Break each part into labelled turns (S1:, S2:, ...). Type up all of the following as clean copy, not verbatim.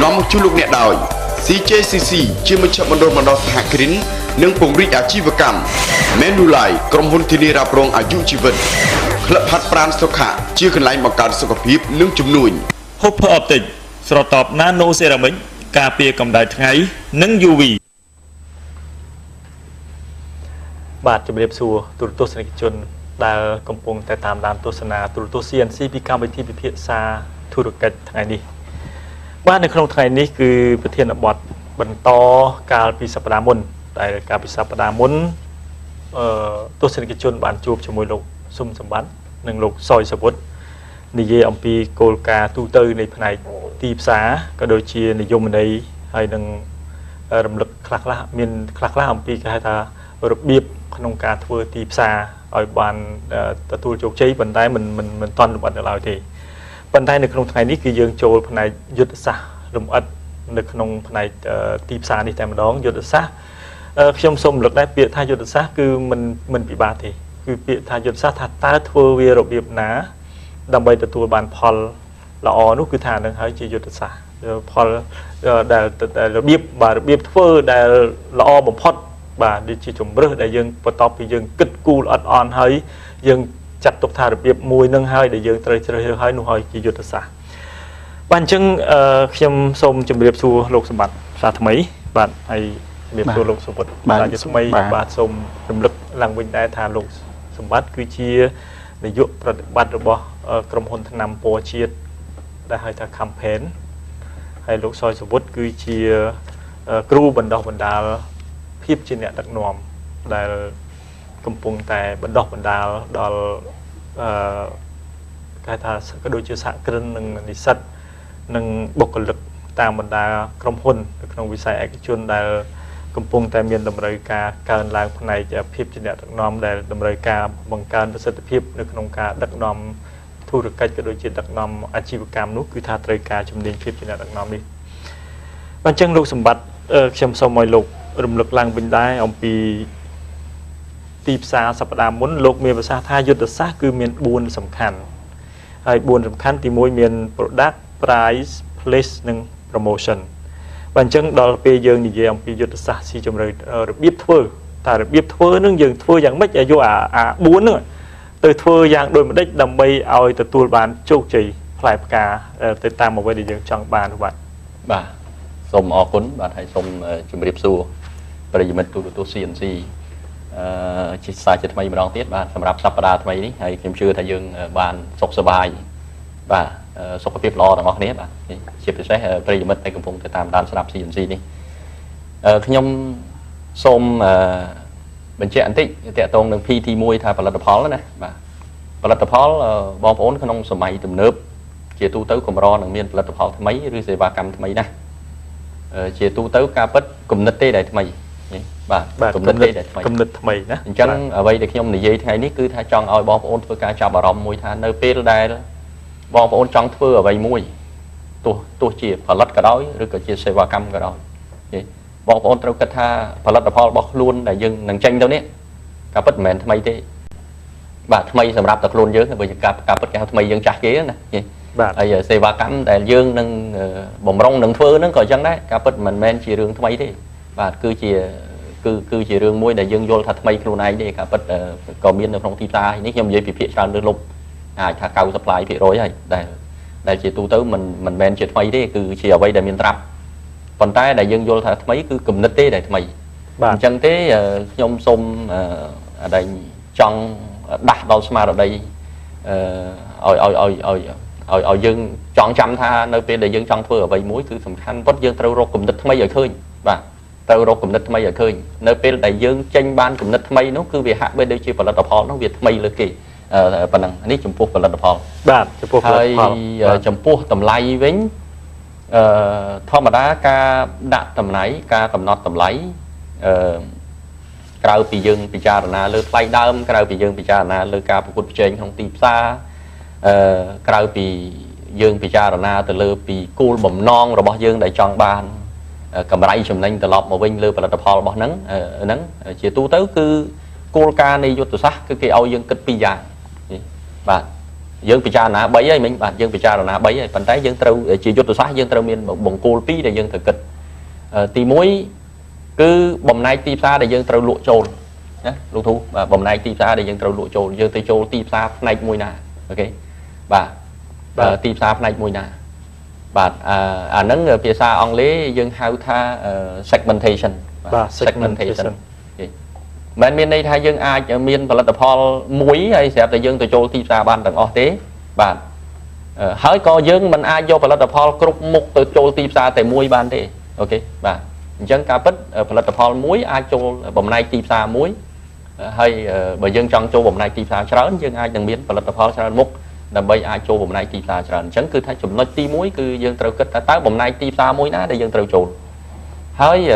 S1: នាំមកជួយលោកអ្នកដោយ CJCC ជាមជ្ឈមណ្ឌលបណ្ដុះសហគ្រិននិងពង្រីកអាជីវកម្ម Menulai ក្រុមហ៊ុនធានារ៉ាប់រងអាយុជីវិត ក្លឹបហាត់ប្រាណសុខៈជាកន្លែងបង្កើតសុខភាពនិងជំនួយ
S2: Hopper Optic ស្រទាប់ Nano Ceramic ការពារកម្ដៅថ្ងៃនិង UV បាទជំរាបសួរទូរទស្សនិកជនដែលកំពុងតែតាមដានទស្សនាទូរទស្សន៍ CNC ពីកម្មវិធីពិភាក្សាធុរកិច្ចថ្ងៃនេះបាទនៅក្នុងថ្ងៃនេះគឺប្រធានបទបន្តកាលពីសប្តាហ៍មុនដែលកាលពីសប្តាហ៍មុនទស្សនិកជនបានជួបជាមួយលោកស៊ុំសម្បត្តិនិងលោកសយសវុតនិយាយអំពីគោលការណ៍ទូទៅនៃផ្នែកទីផ្សារក៏ដូចជានិយមន័យហើយនឹងរំលឹកខ្លះៗមានខ្លះៗអំពីគេហៅថារបៀបក្នុងការធ្វើទីផ្សារឲ្យបានទទួលជោគជ័យប៉ុន្តែមិនទាន់លម្អិតនៅឡើយទេប៉ុន្តែនៅក្នុងថ្ងៃនេះគឺយើងចូលផ្នែកយុទ្ធសាស្ត្រលម្អិតនៅក្នុងផ្នែកទីផ្សារនេះតែម្ដងយុទ្ធសាស្ត្រខ្ញុំសូមរំលឹកដែរពាក្យថាយុទ្ធសាស្ត្រគឺមិនពិបាកទេគឺពាក្យថាយុទ្ធសាស្ត្រថាតើធ្វើវារបៀបណាដើម្បីទទួលបានផលល្អនោះគឺថានឹងហើយជាយុទ្ធសាស្ត្រផលដែលរបៀបធ្វើដែលល្អបំផុតបាទដូចជាជំរើសដែលយើងបន្ទាប់ពីយើងគិតគូរអត់អន់ហើយយើងចាត់ទុកថារបៀបមួយនឹងហើយដែលយើងត្រូវជ្រើសរើសហើយនោះហើយជាយុទ្ធសាស្ត្របាទអញ្ចឹងខ្ញុំសូមជម្រាបសួរលោកសម្បត្តិសាថ្មីបាទហើយជំរាបសួរលោកសុវត្ថិបាទថ្មីបាទសូមរំលឹកឡើងវិញដែរថាលោកសម្បត្តិគឺជានាយកប្រតិបត្តិរបស់ក្រុមហ៊ុនថ្នាំពណ៌ជាតិដែលហៅថា Cambodia ហើយលោកសយសវុតគឺជាគ្រូបណ្ដុះបណ្ដាលភាពជាអ្នកដឹកនាំដែលកំពុងតែបណ្ដុះបណ្ដាលដល់គេថាក៏ដូចជាសហគ្រិននិងនិស្សិតនិងបុគ្គលិកតាមបណ្ដាក្រុមហ៊ុននៅក្នុងវិស័យឯកជនដែលកំពុងតែមានតម្រូវការកើនឡើងផ្នែកភាពជាអ្នកដឹកនាំដែលតម្រូវការបង្កើនប្រសិទ្ធភាពនៅក្នុងការដឹកនាំធុរកិច្ចក៏ដូចជាដឹកនាំអាជីវកម្មនោះគឺថាត្រូវការជំនាញភាពជាអ្នកដឹកនាំនេះអញ្ចឹងលោកសម្បត្តិខ្ញុំសូមឲ្យលោករំលឹកឡើងវិញដែរអំពីទីផ្សារសប្តាហ៍មុនលោកមានប្រសាសន៍ថាយុទ្ធសាស្ត្រគឺមាន4សំខាន់ហើយ4សំខាន់ទី1មាន product price place និង promotion បាទអញ្ចឹងដល់ពេលយើងនិយាយអំពីយុទ្ធសាស្ត្រស៊ីជម្រៅរបៀបធ្វើតែរបៀបធ្វើនឹងយើងធ្វើយ៉ាងម៉េចឲ្យយកអា4ហ្នឹងទៅធ្វើយ៉ាងដូចម្ដេចដើម្បីឲ្យទទួលបានជោគជ័យផ្លែផ្កាទៅតាមអ្វីដែលយើងចង់បានបាទ
S3: សូមអរគុណបាទហើយសូមជម្រាបសួរប្រិយមិត្តទូរទស្សន៍ CNC ជាសាជាថ្មីម្ដងទៀតបាទសម្រាប់សប្តាហ៍ថ្មីនេះហើយខ្ញុំជឿថាយើងបានសុខសប្បាយបាទសុខភាពល្អទាំងអស់គ្នាបាទជាពិសេសប្រិយមិត្តដែលកំពុងទៅតាមដានស្ដាប់ CNC នេះខ្ញុំសូមបញ្ជាក់បន្តិចទាក់ទងនឹង PT1 ថាផលិតផលណាបាទផលិតផលបងប្អូនក្នុងសម័យទំនើបជាទូទៅកម្រនឹងមានផលិតផលថ្មីឬសេវាកម្មថ្មីណាជាទូទៅការពិតគំនិតទេដែលថ្មីបាទគំនិតទេដែលថ្មីគំនិតថ្មីណាអញ្ចឹងអ្វីដែលខ្ញុំនិយាយថ្ងៃនេះគឺថាចង់ឲ្យបងប្អូនធ្វើការចាប់អារម្មណ៍មួយថានៅពេលដែលបងប្អូនចង់ធ្វើអ្វីមួយទោះជាផលិតក៏ដោយឬក៏ជាសេវាកម្មក៏ដោយបងប្អូនត្រូវគិតថាផលិតផលរបស់ខ្លួនដែលយើងនឹងចេញទៅនេះការពិតមិនមែនថ្មីទេបាទថ្មីសម្រាប់តែខ្លួនយើងបើជាការពិតគេហៅថ្មីយើងចាស់គេណាបាទហើយសេវាកម្មដែលយើងនឹងបំរុងនឹងធ្វើហ្នឹងក៏អញ្ចឹងដែរការពិតមិនមែនជារឿងថ្មីទេបាទគឺជារឿងមួយដែលយើងយល់ថាថ្មីខ្លួនឯងទេការពិតក៏មាននៅក្នុងទីផ្សារនេះខ្ញុំនិយាយពីភាគច្រើនលើសលប់អាចថា 90% ហើយដែលជាទូទៅមិនមែនជាថ្មីទេគឺជាអ្វីដែលមានត្រាប់ប៉ុន្តែដែលយើងយល់ថាថ្មីគឺគំនិតទេដែលថ្មីបាទអញ្ចឹងទេខ្ញុំសូមដែលចង់ដាស់ដល់ស្មារតីឲ្យយើងចងចាំថានៅពេលដែលយើងចង់ធ្វើអ្វីមួយគឺសំខាន់ប៉ុតយើងត្រូវរកគំនិតថ្មីឲ្យឃើញបាទត្រូវរកគំនិតថ្មីឲ្យឃើញនៅពេលដែលយើងចេញបានគំនិតថ្មីនោះគឺវាហាក់បីដូចជាផលិតផលនោះវាថ្មីលើគេប៉ុណ្ណឹងនេះចំពោះផលិតផលបាទចំពោះផលិតផលហើយចំពោះតម្លៃវិញធម្មតាការដាក់តម្លៃការកំណត់តម្លៃក្រៅពីយើងពិចារណាលើថ្លៃដើមក្រៅពីយើងពិចារណាលើការប្រកួតប្រជែងក្នុងទីផ្សារក្រៅពីយើងពិចារណាទៅលើពីគោលបំណងរបស់យើងដែលចង់បានកម្រៃចំណេញត្រឡប់មកវិញលើផលិតផលរបស់ហ្នឹងជាទូទៅគឺគោលការណ៍នៃយុទ្ធសាស្ត្រគឺគេឲ្យយើងគិតពីរយ៉ាងបាទ dương bị cha ná bấy ấy mình bạn dương bị cha ná bấy ấy phần tay dương trâu chỉ chút sát dương trâu miền bồng cô pi để dương thực kịch thì muối cứ bầm nay ti xa để dương trâu lụa trồn nhé lưu thu và bầm nay ti xa để dương trâu lụa trồn dương tới trâu ti xa này mùi nà ok và ti xa này mùi nà và nâng phía xa ông lấy dương how tha segmentation segmentation mình miền đây thay dương ai miền và là tập hall muối hay sẽ tại dương từ châu ti xa ban tầng o tế bạn hỏi có dương mình ai vô và là tập hall group mục từ châu ti xa tại muối ban thế ok bạn dân ca bích và là tập hall muối ai châu bầm nay ti xa muối hay bởi dân trong châu bầm nay ti xa lớn dương ai đừng miền và là tập hall ra mục làm bây ai châu bầm nay ti xa lớn chẳng cứ thấy chùm nói ti muối cứ dương trâu kết tới bầm nay ti xa muối ná để dương trâu châu hỏi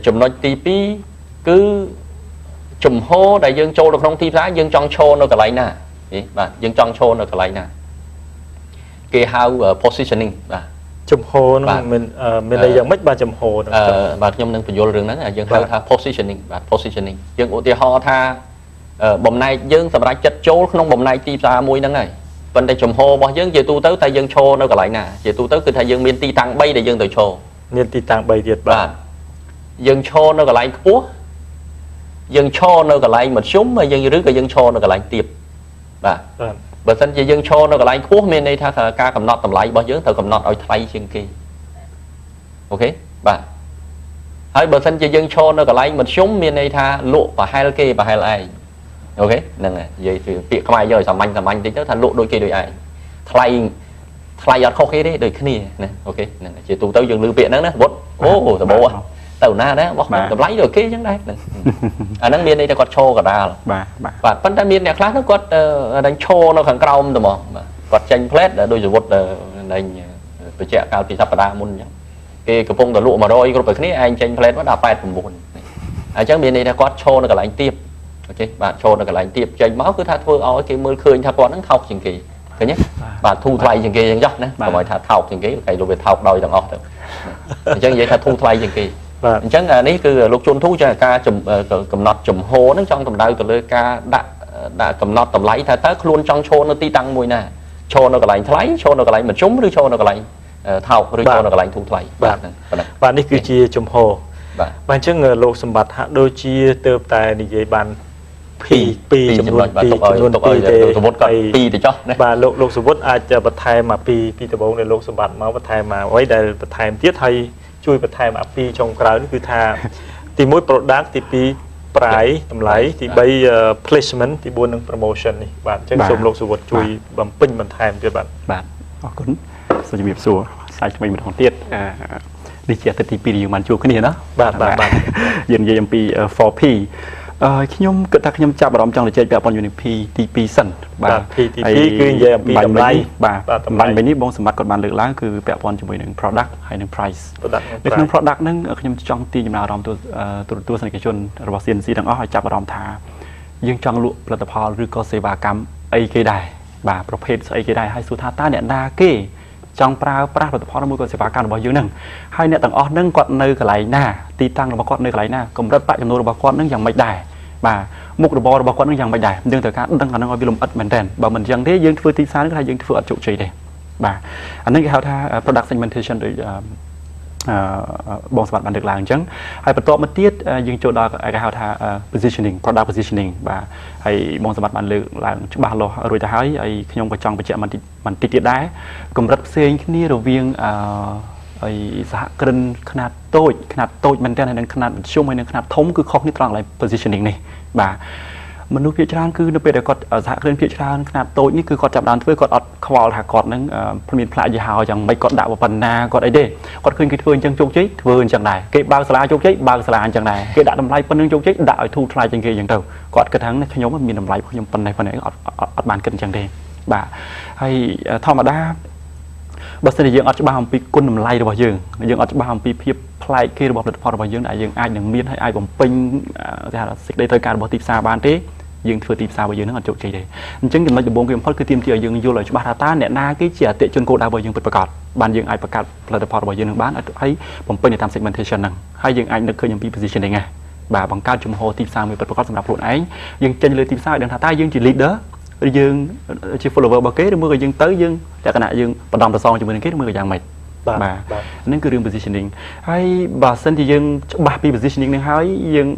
S3: chùm nói ti pi cứ chùm hô đại dương châu được không thi giá dương trong châu nó cái lại nè và dương trong châu nó cái lại nè cái how positioning và
S2: chùm hô nó mình đây giống mấy ba chùm hô
S3: và trong nâng vô rừng đó là dương how tha positioning và positioning dương ưu tiên ho tha bầm này dương sầm ra chất châu không bầm này ti ra môi nắng này vấn đề chùm hô bao dương về tu tới thay dương châu nó cái lại nè về tu tớiคือthay dương miền ti tăng bay để dương tới châu
S2: miền ti tăng bay thiệt
S3: và dương châu nó cái lại cua dân cho nó cái lại một súng mà dân rước cái dân cho nó cái lại tiệp và bởi thân chỉ dân cho nó cái lại cuốc bên đây tha ca cầm nọt tầm lại bao nhiêu thợ cầm nọt ở thay trên kia ok và hay bởi thân chỉ dân cho nó cái lại một súng bên đây tha lộ và hai kia và hai lại ok nè vậy thì việc không ai giờ sầm anh tính tới thành lộ đôi kia đôi ai thay giọt không khí đấy đôi kia nè ok nè chỉ tụ tới dân lưu viện đó bốt ô tờ bộ tàu na đó bóc tầm lấy rồi kia chẳng đây năng miền đây ta có show cả ra và phân ta miền này khác nó có đánh show nó khẳng cao tầm mà có tranh plate đôi rồi vụt này tôi chạy cao thì sắp ra muốn nhá cái phong tờ lụa mà đôi có phải anh tranh plate nó đạp cùng buồn chẳng miền này ta có show nó cả lại tiếp ok bạn show nó cả lại tiếp tranh máu cứ tha thôi ở cái mưa khơi tha con nó thọc chừng kỳ thứ nhất và thu thay chừng kỳ chẳng dốc đấy mọi thà thọc chừng kỳ cái đồ về thọc đôi đằng ngọt chẳng vậy tha thu thay chừng kỳ chẳng là ní cứ lúc chôn thú cho ca chùm cầm nọt chùm hô nó trong tầm đau từ lời ca đã cầm nọt tầm lấy thay tới luôn trong show nó ti tăng mùi nè show nó cái lạnh lấy show nó cái lạnh mà chúng rồi show nó cái lạnh thao rồi show nó cái lạnh thu thay
S2: bạn đi cứ chia chùm hô bạn chứ ngờ lô sầm bạt hạ đôi chia tơ tài như vậy bạn pi chùm luôn pi
S3: để cho
S2: và lô sầm bút aiจะบรรทายมาpiตะบงในโลกสมบัติมาบรรทายมาไว้ได้บรรทายเทียบไทยช่วยบรรทายมาปีtrong cái đóคือทาตีมวย product ตีปีปลายตำไหลตีใบ placement ตีบนหนึ่ง promotion นี่บ้านเช่นสมโลกสุวัสดิ์ช่วยบำเพ็ญบรรทายมันเป็นบ้าน
S4: ขอบคุณสวัสดีสัวสายช่วยมันของเตี้ยดิเจตตีปีอยู่มันช่วยขึ้นนี่เนาะ
S2: บ้าน
S4: ยืนยันปี 4P ขยมเกิดถ้าขยมจับรอมจังเลยเจ๊แบบปนอยู่ใน P สั่น
S2: P คือยันปีตำไหล
S4: ตำไหลใบนี้บงสมบัติกฎหมายเลือกล้างคือแบบปนจมูกหนึ่ง product ให้หนึ่ง price ในหนึ่ง product นั้นขยมจังตีจำนวนรอมตัวสนิทชนระบบ CNC ดังอ้อจับรอมทายังจังลุผลิตภัณฑ์หรือก็เสวากรรมไอเกได้บ่าประเภทไอเกได้ให้สุธาตาเนี่ยนาเกจังปลาผลิตภัณฑ์มือก็เสวากรรมระบบยืนหนึ่งให้เนี่ยต่างอ้อนึ่งกอดเนื้อกระไรหน้าตีตั้งระบบกอดเนื้อกระไรหน้ากำลังปะจำนวนระบบกอดนึ่งยังไม่ได้บ่ามุกระบบกอดนึ่งยังไม่ได้เรื่องแต่การตั้งการนั่งเอาวิลมอัดเหมือนเดิมบ่ามันยังได้ยังฟื้นตีซ่าก็ได้ยังฟื้นอัดจุใจได้บ่าอันนั้นคือเขาท่า product segmentation โดยบงสมบัติบันทึกลางจังให้ประกอบมาเทียบยังโจทย์ดอกไอ้เขาท่า positioning product positioning บ่าให้บงสมบัติบันทึกลางบ้าโลรวยจะให้ไอ้ขยมกระจองไปเจาะมันติดได้กำลังเสียงนี่เราเวียงไอ้สหกรณ์ขนาดโต้มันได้ในขนาดช่วงในขนาดทมคือข้อนี้ตรังอะไร positioning นี่บ่ามนุษย์พิจารณาคือเราไปแต่กอดสหกรณ์พิจารณาขนาดโต้นี่คือกอดจับดานเพื่อกอดอัดขวาหากอดนั้นพมีพระยาวอย่างไม่กอดดาวปันนากอดไอเด้กอดขึ้นคือเทือนจังโจกจิเทือนจังใดเก็บบางสลาโจกจิบางสลาจังใดเก็บดาดำไรปันนึงโจกจิดาทูทลายจังเกยอย่างเดิมกอดกระทั่งขยมมันมีดำไรขยมปันในปันไหนอัดบานกันจังเดบ่าให้ธรรมดาบัสเดียงอัจฉริยะปีกุนนำไล่ระบายยังอัจฉริยะปีเพียบพลายเกระบบผลิตภัณฑ์ระบายยังไอ้ยังไอ้ยังมีให้ไอ้ผมเป็นสิ่งใดตัวการบริษัทบานเต้ยังเฟื่อตีสาวไปยังนั่งอัดจุใจเลยจึงเราจะบ่งเกี่ยวกับคือทีมที่ยังอยู่เลยบาร์ตาเนี่ยนาเกี่ยเตะจนโกดาวยังเป็นประกาศบานยังไอ้ประกาศผลิตภัณฑ์ระบายยังบ้านให้ผมเป็นในทำ segmentation นั่งให้ยังไอ้นึกเคยยังปี position ได้ไงบ่าบางการจุ่มโฮตีสาวมีประกาศสำหรับรุ่นไอ้ยังเจนเลยตีสาวดังท่าใต้ยังจี leader dương chỉ follower bao kế mới dương tới dương để cái nào dương bắt đầu từ sau cho mình kết mới dạng mệt bà nên cứ riêng positioning hay bà sân thì dương ba positioning nên hay dương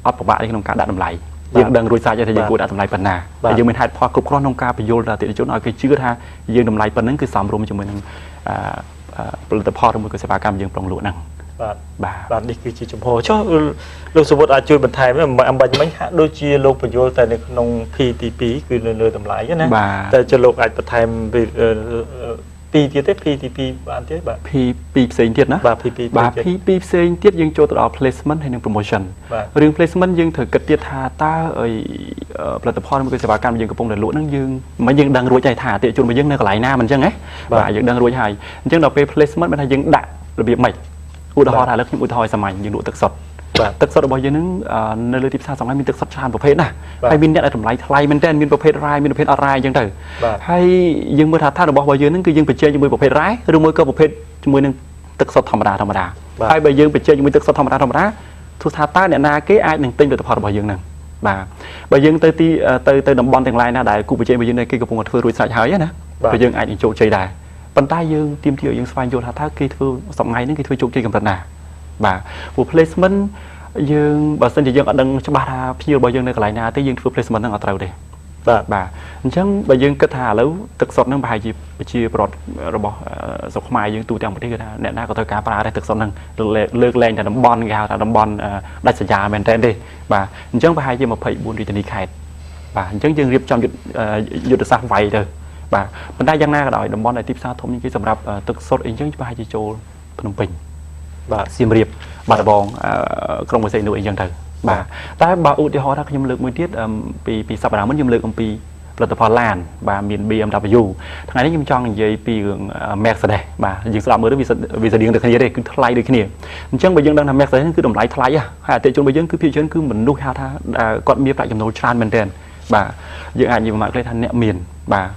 S4: ấp của bạn đi trong cả đã làm lại dương đang rồi sai cho thì dương cũng đã làm lại phần nào dương mình hai pha cục con nông ca phải vô là tiện chỗ nói cái chưa tha dương làm lại phầnนั้นคือสามรวมcho mìnhผลิตภัณฑ์ทั้งหมดก็สภาพการยังปรองหลวงนั่งបាទនេះគឺជាចំហចុះលោកសុវត្ថិអាចជួយបន្ថែមអំបញ្ញមិញហាក់ដូចជាលោកបញ្យល់តែនៅក្នុង P ទី2គឺនៅលើតម្លៃណាតែចុះលោកអាចបន្ថែមពីទៀតទេ P ទី2បានទេបាទ P ផ្សេងទៀតណាបាទ P ផ្សេងទៀតយើងចូលទៅដល់ placement ហើយនិង promotion រឿង placement យើងត្រូវគិតទៀតថាតើផលិតផលមួយគឺសេវាកម្មយើងកំពុងតែលក់ហ្នឹងយើងមិនយើងដឹងរួចហើយថាអតិថិជនរបស់យើងនៅកន្លែងណាមិនអញ្ចឹងហ៎បាទយើងដឹងរួចហើយអញ្ចឹងដល់ពេល placement មានថាយើងដាក់របៀបម៉េចឧទាហរណ៍ថាឥឡូវខ្ញុំឧទាហរណ៍សាមញ្ញយើងលក់ទឹកសុទ្ធបាទទឹកសុទ្ធរបស់យើងហ្នឹងនៅលើទីផ្សារសម័យមានទឹកសុទ្ធច្រើនប្រភេទណាហើយមានអ្នកដែលតម្លៃថ្លៃមែនតើមានប្រភេទរ៉ាយមានប្រភេទអត់រ៉ាយអញ្ចឹងទៅហើយយើងមើលថារបស់យើងហ្នឹងគឺយើងបញ្ជាជាមួយប្រភេទរ៉ាយឬមួយក៏ប្រភេទជាមួយនឹងទឹកសុទ្ធធម្មតាហើយបើយើងបញ្ជាជាមួយទឹកសុទ្ធធម្មតាទោះថាតើអ្នកណាគេអាចនឹងទិញផលិតផលរបស់យើងហ្នឹងបាទបើយើងទៅតំបន់ទាំងឡាយណាដែលគូប្រជែងរបស់យើងគេកំពុងតែធ្វើរួចស្រេចហើយណាបើយើងអាចនឹងជោគជ័យដែរប៉ុន្តែយើងទាមទារឲ្យយើងស្វែងយល់ថាគេធ្វើសម័យហ្នឹងគេធ្វើជោគជ័យកម្រិតណាបាទព្រោះ placement យើងបើសិនជាយើងអត់ដឹងច្បាស់ថាភ្ញៀវរបស់យើងនៅកន្លែងណាទេយើងធ្វើ placement ហ្នឹងអត់ត្រូវទេបាទអញ្ចឹងបើយើងគិតថាឥឡូវទឹកសុទ្ធហ្នឹងប្រហែលជាប្រជាប្រដ្ឋរបស់ស្រុកខ្មែរយើងទូទាំងប្រទេសគឺថាអ្នកណាក៏ត្រូវការប្រើដែរទឹកសុទ្ធហ្នឹងលើកលែងតែតំបន់គេហៅថាតំបន់ដាច់ស្រយាលមែនតើទេបាទអញ្ចឹងប្រហែលជា24រាជធានីខេត្តបាទអញ្ចឹងយើងរៀបចំយុទ្ធសាស្ត្រវាយទៅបាទប៉ុន្តែយ៉ាងណាក៏ដោយតំបន់ដែលទីផ្សារធំនេះគេសម្រាប់ទឹកសុទ្ធអីចឹងប្រហែលជាចូលភ្នំពេញបាទសៀមរាបបាត់ដំបងក្រុងបរសៃនុអីចឹងទៅបាទតែបើឧទាហរណ៍ថាខ្ញុំលើកមួយទៀតពីសប្តាហ៍មុនខ្ញុំលើកអំពីផលិតផលឡានបាទមាន BMW ថ្ងៃនេះខ្ញុំចង់និយាយពីរឿង Mercedes បាទយើងស្ដាប់មើលទៅវាស្តៀងទៅគ្នាទេគឺថ្លៃដូចគ្នាអញ្ចឹងបើយើងដឹងថា Mercedes គឺតម្លៃថ្លៃហើយអតិថិជនរបស់យើងគឺភាគច្រើនគឺមនុស្សហៅថាគាត់មានប្រាក់ចំណូលច្រើនមែនទែនបាទយើងអាចនិយាយមួយម៉ាត់គេថាអ្នកមានបាទ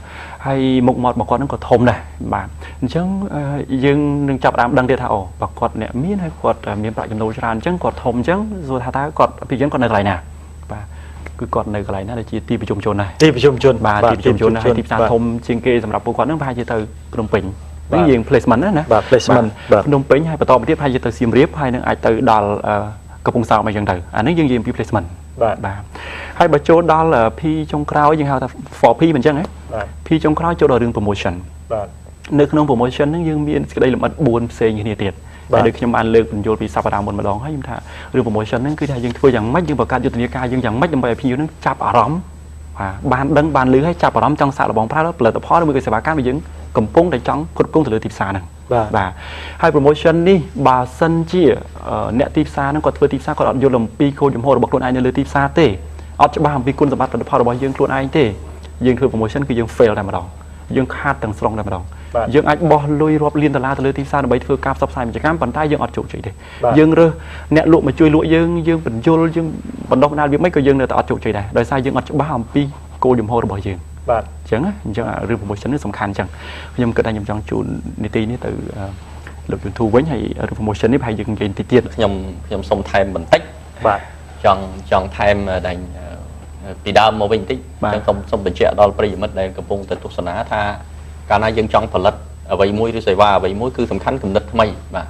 S4: ហើយមុខមាត់របស់គាត់ហ្នឹងក៏ធំដែរបាទអញ្ចឹងយើងនឹងចាប់ដើមដឹងទៀតថាបើគាត់អ្នកមានហើយគាត់មានប្រាក់ចំណូលច្រើនអញ្ចឹងគាត់ធំអញ្ចឹងសួរថាតើគាត់ពីយើងគាត់នៅកន្លែងណាបាទគឺគាត់នៅកន្លែងណាដែលជាទីប្រជុំជនដែរទីប្រជុំជនបាទទីប្រជុំជនហើយទីផ្សារធំជាងគេសម្រាប់ពួកគាត់ហ្នឹងប្រហែលជាទៅភ្នំពេញហ្នឹងយើង placement ណាបាទ placement ភ្នំពេញហើយបន្តមកទៀតប្រហែលជាទៅសៀមរាបហើយនឹងអាចទៅដល់កំពង់សោមអីចឹងទៅអានេះយើងនិយាយពី placement បាទហើយបើចូលដល់ P ចុងក្រោយយើងហៅថា 4P មិនអញ្ចឹងហ៎ P ចុងក្រោយចូលដល់រឿង promotion បាទនៅក្នុង promotion ហ្នឹងយើងមានសេចក្តីលម្អិត4ផ្សេងគ្នាទៀតបាទដូចខ្ញុំបានលើកបញ្យល់ពីសប្តាហ៍មុនម្ដងហើយខ្ញុំថារឿង promotion ហ្នឹងគឺថាយើងធ្វើយ៉ាងម៉េចយើងបង្កើតយុទ្ធនាការយើងយ៉ាងម៉េចដើម្បីឲ្យភ្ញៀវហ្នឹងចាប់អារម្មណ៍បាទបានដឹងបានលឺហើយចាប់អារម្មណ៍ចង់សាកល្បងប្រើផលិតផលឬមួយក៏សេវាកម្មដែលយើងកំពុងតែចង់គ្រប់គ្រងទៅលើទីផ្សារហ្នឹងបាទហើយ promotion នេះបើសិនជាអ្នកទីផ្សារហ្នឹងគាត់ធ្វើទីផ្សារគាត់អត់យល់អំពីគោលជំហររបស់ខ្លួនឯងនៅលើទីផ្សារទេអត់ច្បាស់អំពីគុណសម្បត្តិផលិតផលរបស់យើងខ្លួនឯងទេយើងធ្វើ promotion គឺយើង fail តែម្ដងយើងខាតទាំងស្រុងតែម្ដងយើងអាចបោះលុយរាប់លានដុល្លារទៅលើទីផ្សារដើម្បីធ្វើការផ្សព្វផ្សាយពាណិជ្ជកម្មប៉ុន្តែយើងអត់ជោគជ័យទេយើងរើសអ្នកលក់មកជួយលក់យើងបញ្យល់យើងបណ្ដុះបណ្ដាលវាមិនក៏យើងនៅតែអត់ជោគជ័យដែរដោយសារយើងអត់ច្បាស់អំពីគោលជំហររបស់យើងបាទអញ្ចឹងរឿង promotion នេះសំខាន់អញ្ចឹងខ្ញុំគិតថាខ្ញុំចង់ជូននីតិនេះទៅលោកជូនធូវិញហើយរឿង promotion នេះប្រហែលយើងនិយាយតិចទៀត
S3: ខ្ញុំសូមថែមបន្តិចបាទចង់ថែមដែរពីដើមមកវិញបន្តិចអញ្ចឹងសូមបញ្ជាក់ដល់ប្រិយមិត្តដែលកំពុងតែទស្សនាថាកាលណាយើងចង់ផលិតអ្វីមួយឬសេវាអ្វីមួយគឺសំខាន់គំនិតថ្មីបាទ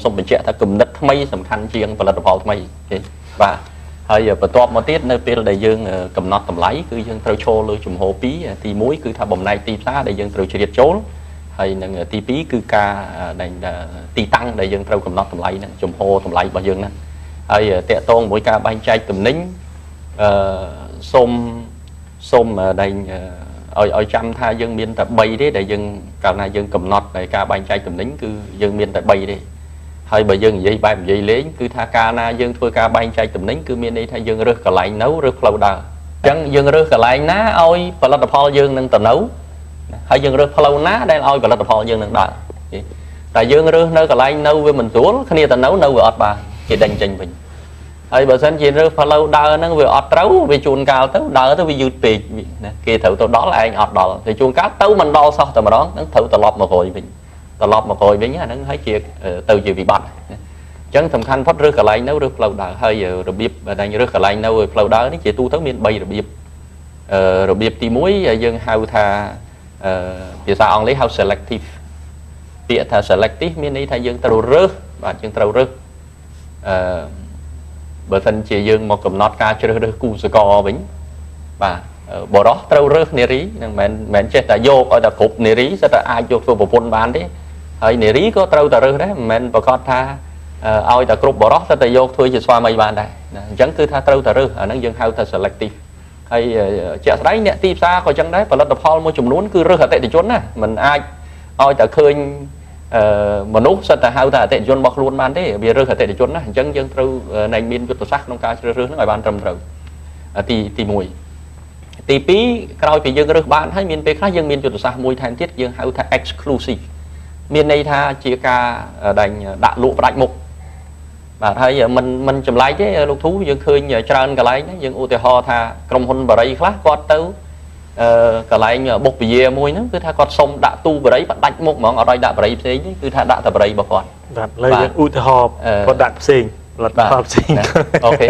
S3: សូមបញ្ជាក់ថាគំនិតថ្មីសំខាន់ជាងផលិតផលថ្មីទេបាទហើយបន្ទាប់មកទៀតនៅពេលដែលយើងកំណត់តម្លៃគឺយើងត្រូវឈរលើជំហរ2ទី1គឺថាបំណែកទីផ្សារដែលយើងត្រូវជ្រៀតចូលហើយនឹងទី2គឺការទីតាំងដែលយើងត្រូវកំណត់តម្លៃហ្នឹងជំហរតម្លៃរបស់យើងហ្នឹងហើយតកតងមួយការបែងចែកទំនិញសូមដែលឲ្យចាំថាយើងមានតែ3ទេដែលយើងកាលណាយើងកំណត់នៃការបែងចែកទំនិញគឺយើងមានតែ3ទេហើយបើយើងនិយាយបែបនិយាយលេងគឺថាកាលណាយើងធ្វើការបែងចែកទំនិញគឺមានន័យថាយើងរើសកន្លែងនៅរើសផ្លូវដើរអញ្ចឹងយើងរើសកន្លែងណាឲ្យផលិតផលយើងនឹងទៅនៅហើយយើងរើសផ្លូវណាដែលឲ្យផលិតផលយើងនឹងដើរតែយើងរើសនៅកន្លែងនៅវាមិនស្រួលគ្នាទៅនៅវាអត់បានគេដេញចេញវិញហើយបើសិនជារើសផ្លូវដើរហ្នឹងវាអត់ត្រូវវាជួនកាលទៅដើរទៅវាយឺតពេកណាគេត្រូវទៅដល់ឯងអត់ដល់តែជួនកាលទៅមិនដល់សោះតែម្ដងហ្នឹងត្រូវត្រឡប់មកក្រោយវិញអាហ្នឹងហើយជាទៅជាវិបត្តិអញ្ចឹងសំខាន់ផុតរើសកន្លែងនៅរើសផ្លូវដើរហើយរបៀបដែលរើសកន្លែងនៅផ្លូវដើរនេះជាទូទៅមាន3របៀប របៀបទី1យើងហៅថាភាសាអង់គ្លេសហៅ selective ពាក្យថា selective មានន័យថាយើងត្រូវរើសបាទយើងត្រូវរើសបើសិនជាយើងមកកំណត់ការជ្រើសរើសគូសកលវិញបាទបរោះត្រូវរើសនារីនឹងមិនចេះតែយកឲ្យតែគ្រប់នារីសិតតែអាចយកធ្វើប្រពន្ធបានទេហើយនារីក៏ត្រូវតែរើសដែរមិនមែនប្រកាសថាឲ្យតែគ្រប់បរោះសិតតែយកធ្វើជាស្វាមីបានដែរអញ្ចឹងគឺថាត្រូវតែរើសអាហ្នឹងយើងហៅថា selective ហើយជាក់ស្ដែងអ្នកទីផ្សារក៏អញ្ចឹងដែរផលិតផលមួយចំនួនគឺរើសអតិថិជនណាមិនអាចឲ្យតែឃើញមនុស្សសិតតែហៅថាអតិថិជនរបស់ខ្លួនបានទេវារើសអតិថិជនណាអញ្ចឹងយើងត្រូវណែមានយុទ្ធសាស្ត្រក្នុងការជ្រើសរើសហ្នឹងឲ្យបានត្រឹមត្រូវទី1ទី2ក្រោយពីយើងរើសបានហើយមានពេលខ្លះយើងមានយុទ្ធសាស្ត្រមួយថែមទៀតយើងហៅថា exclusive មានន័យថាជាការដាក់លក់ផ្ដាច់មុខបាទហើយមិនចម្លែកទេលោកធូយើងឃើញច្រើនកន្លែងយើងឧទាហរណ៍ថាក្រុមហ៊ុនបរិយខ្លះគាត់ទៅកន្លែងបុកពជាមួយហ្នឹងគឺថាគាត់សុំដាក់ទូបរិយផ្ដាច់មុខហ្មងអត់ឲ្យដាក់បរិយផ្សេងទេគឺថាដាក់តែបរិយរបស់គាត់
S2: បាទលើយើងឧទាហរណ៍គាត់ដាក់ផ្សេងផលិតផលផ្សេង
S3: អូខេ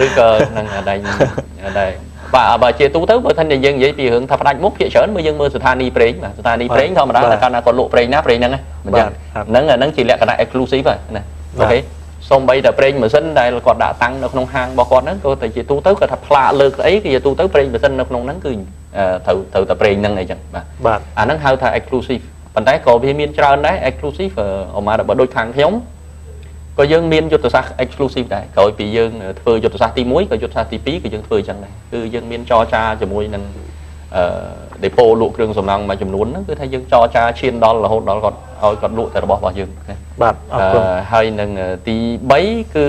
S3: ឬក៏នឹងដែរបាទបើជាទូទៅបើថាយើងនិយាយពីរឿងថាផ្ដាច់មុខភាគច្រើនមើលយើងមើលស្ថានីយ៍ប្រេងបាទស្ថានីយ៍ប្រេងធម្មតាតែកាលណាគាត់លក់ប្រេងណាប្រេងហ្នឹងមិនចឹងហ្នឹងជាលក្ខណៈ exclusive ណាអូខេសូម្បីតែប្រេងម៉ាស៊ីនដែលគាត់ដាក់តាំងនៅក្នុងហាងរបស់គាត់ហ្នឹងក៏តែជាទូទៅគាត់ថាផ្លាកលើកអីគឺជាទូទៅប្រេងម៉ាស៊ីននៅក្នុងហ្នឹងគឺត្រូវតែប្រេងហ្នឹងអីចឹងបាទអាហ្នឹងហៅថា exclusive ប៉ុន្តែក៏វាមានច្រើនដែរ exclusive អមបើដូចខាងខ្ញុំក៏យើងមានយុទ្ធសាស្ត្រ exclusive ដែរក្រោយពីយើងធ្វើយុទ្ធសាស្ត្រទី1ក៏យុទ្ធសាស្ត្រទី2ក៏យើងធ្វើអញ្ចឹងដែរគឺយើងមានចរចាជាមួយនឹងដេប៉ូលក់គ្រឿងសំណង់មួយចំនួនហ្នឹងគឺថាយើងចរចាឈានដល់រហូតដល់គាត់ឲ្យគាត់លក់តែរបស់យើងណា
S2: បាទអរគុណ
S3: ហើយនឹងទី3គឺ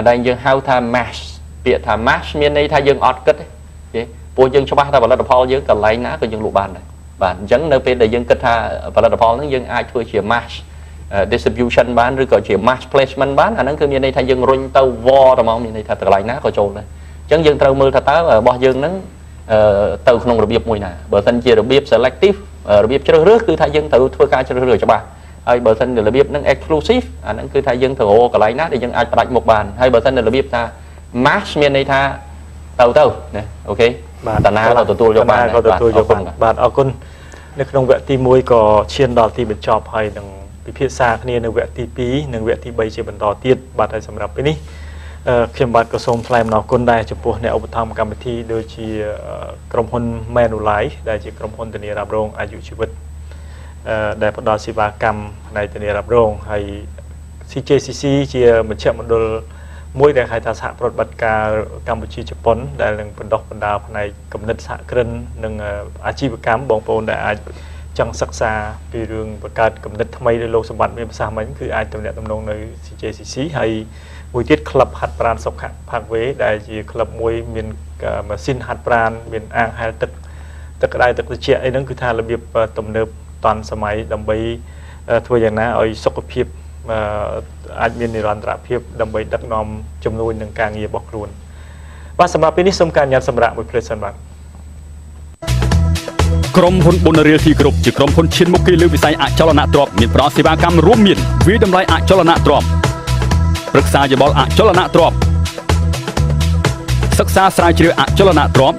S3: ដែលយើងហៅថា mass ពាក្យថា mass មានន័យថាយើងអត់គិតទេពួកយើងច្បាស់ថាផលិតផលយើងកន្លែងណាក៏យើងលក់បានដែរបាទអញ្ចឹងនៅពេលដែលយើងគិតថាផលិតផលហ្នឹងយើងអាចធ្វើជា mass distribution បានឬក៏ជា mass placement បានអាហ្នឹងគឺមានន័យថាយើងរុញទៅវតែមកមានន័យថាកន្លែងណាក៏ចូលដែរអញ្ចឹងយើងត្រូវមើលថាតើរបស់យើងហ្នឹងទៅក្នុងរបៀបមួយណាបើសិនជារបៀប selective របៀបជ្រើសរើសគឺថាយើងត្រូវធ្វើការជ្រើសរើសច្បាស់ហើយបើសិនជារបៀបហ្នឹង exclusive អាហ្នឹងគឺថាយើងត្រូវរកកន្លែងណាដែលយើងអាចផ្ដាច់មុខបានហើយបើសិនជារបៀបថា mass មានន័យថាទៅណាអូខេ
S2: បាទ
S3: តាណាក៏ទទួលយកបាន
S2: ក៏ទទួលយកបានបាទអរគុណនៅក្នុងវគ្គទី1ក៏ឈានដល់ទីបញ្ចប់ហើយនឹងពិភាក្សាគ្នានៅវគ្គទី2និងវគ្គទី3ជាបន្តទៀតបាទហើយសម្រាប់ពេលនេះខ្ញុំបាទក៏សូមថ្លែងអំណរគុណដែរចំពោះអ្នកឧបត្ថម្ភកម្មវិធីដូចជាក្រុមហ៊ុន Manulife ដែលជាក្រុមហ៊ុនធានារ៉ាប់រងអាយុជីវិតដែលផ្ដល់សេវាកម្មផ្នែកធានារ៉ាប់រងហើយ CJCC ជាមជ្ឈមណ្ឌលមួយដែលហៅថាសហប្រតិបត្តិការកម្ពុជាជប៉ុនដែលនឹងបណ្ដុះបណ្ដាលផ្នែកគណិតសហគ្រិននិងអាជីវកម្មបងប្អូនដែលអាចចង់សិក្សាពីរឿងបង្កើតគំនិតថ្មីលើលោកសម្បត្តិមានប្រសាសន៍មិញគឺអាចទំនាក់ទំនងនៅ CJCC ហើយមួយទៀតក្លឹបហាត់ប្រាណសុខៈផាកវេដែលជាក្លឹបមួយមានម៉ាស៊ីនហាត់ប្រាណមានអាងហែលទឹកក្តៅទឹកត្រជាក់អីហ្នឹងគឺថារបៀបទំនើបតាន់សម័យដើម្បីធ្វើយ៉ាងណាឲ្យសុខភាពអាចមាននិរន្តរភាពដើម្បីដឹកនាំជំនួយនឹងការងាររបស់ខ្លួនបាទសម្រាប់ពេលនេះសូមការញ៉ាំសម្រាប់មួយភ្លេចសិនបាទ
S5: ក្រុមហ៊ុន Bon Realty Group ជាក្រុមហ៊ុនឈានមុខគេលើវិស័យអចលនទ្រព្យមានផ្ដល់សេវាកម្មរួមមានវិតម្លៃអចលនទ្រព្យប្រឹក្សាយោបល់អចលនទ្រព្យសិក្សាស្រាវជ្រាវអចលនទ្រព្យ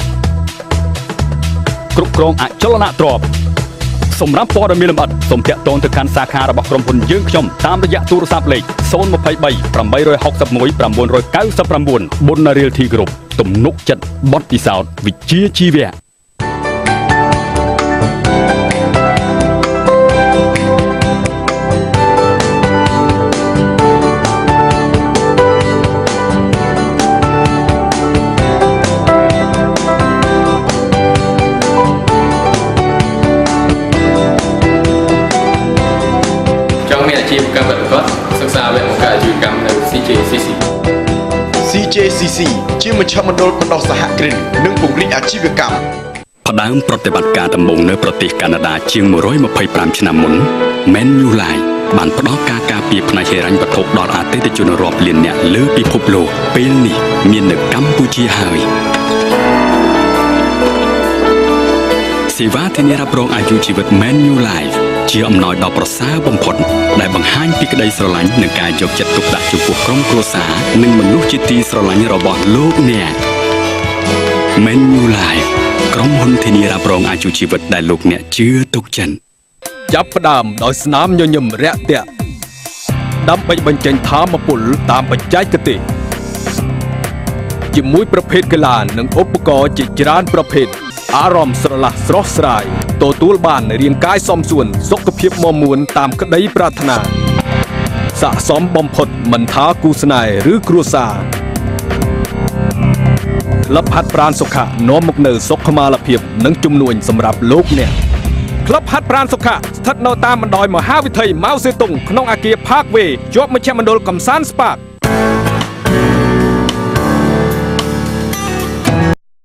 S5: គ្រប់គ្រងអចលនទ្រព្យសម្រាប់ព័ត៌មានលម្អិតសូមទាក់ទងទៅកាន់សាខារបស់ក្រុមហ៊ុនយើងខ្ញុំតាមរយៈទូរស័ព្ទលេខ023 861 999 Bon Realty Group ទំនុកចិត្តបទពិសោធន៍វិជ្ជាជីវៈ
S1: CJCC ជាមជ្ឈមណ្ឌលបណ្ដុះសហគ្រិននិងពង្រីកអាជីវកម្ម
S5: ផ្ដើមប្រតិបត្តិការដំបូងនៅប្រទេសកាណាដាជាង125ឆ្នាំមុន Manulife បានផ្ដល់ការការពារផ្នែកហិរញ្ញវត្ថុដល់អតិថិជនរាប់លានអ្នកលើពិភពលោកពេលនេះមាននៅកម្ពុជាហើយសេវាធានារ៉ាប់រងអាយុជីវិត Manulife ជាអំណោយដ៏ប្រសើរបំផុតដែលបង្ហាញពីក្តីស្រឡាញ់និងការយកចិត្តទុកដាក់ចំពោះក្រុមគ្រួសារនិងមនុស្សជាទីស្រឡាញ់របស់លោកអ្នក Manulife ក្រុមហ៊ុនធានារ៉ាប់រងអាយុជីវិតដែលលោកអ្នកជឿទុកចិត្តចាប់ផ្ដើមដោយស្នាមញញឹមរាក់ទាក់ដើម្បីបញ្ចេញថាមពលតាមបច្ចេកទេសជាមួយប្រភេទកីឡានិងឧបករណ៍ជាច្រើនប្រភេទអារម្មណ៍ស្រឡះស្រស់ស្រាយទទួលបានរាងកាយសមសួនសុខភាពមាំមួនតាមក្តីប្រាថ្នាស័ក្តិសមបំផុតមិនថាគូស្នេហ៍ឬគ្រួសារក្លឹបហាត់ប្រាណសុខៈនាំមកនូវសុខុមាលភាពនិងជំនួយសម្រាប់លោកអ្នកក្លឹបហាត់ប្រាណសុខៈស្ថិតនៅតាមបណ្ដោយមហាវិថីម៉ៅសេតុងក្នុងអគារ Parkway ជាប់មជ្ឈមណ្ឌលកំសាន្ត Spark